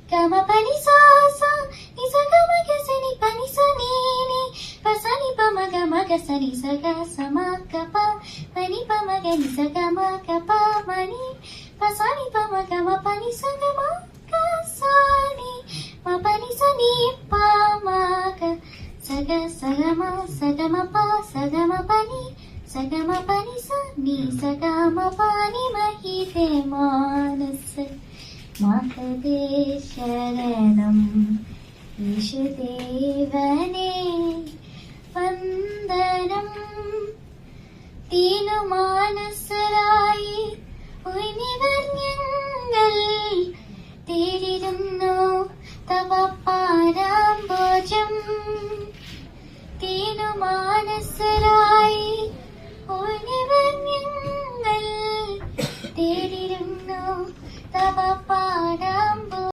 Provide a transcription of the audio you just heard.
Gama pani sa sa ni sa ga ma ga sa ni pani sa ni ni pa sa ni pa ma ga sa ni sa ga sa ma ga pa pani pa ma ga ni sa ga ma ga pa ma ni pa sa ni pa ma ga ma pani sa ga ma ga sa ni ma pani sa ni pa ma ga sa ga ma pa sa ga ma pani sa ga ma pani sa ni sa ga ma pani ma hi de manas മാതേ ശരണം യേശുദേവനേ വന്ദനം തീനുമാനസരായി ഉയർന്നിവർ ഞങ്ങൾ തേടിരുന്നു തവ പാരാംബോജം തീനുമാനസരായി ഉയർന്നിവർ ഞങ്ങൾ തേടിരുന്നു തവ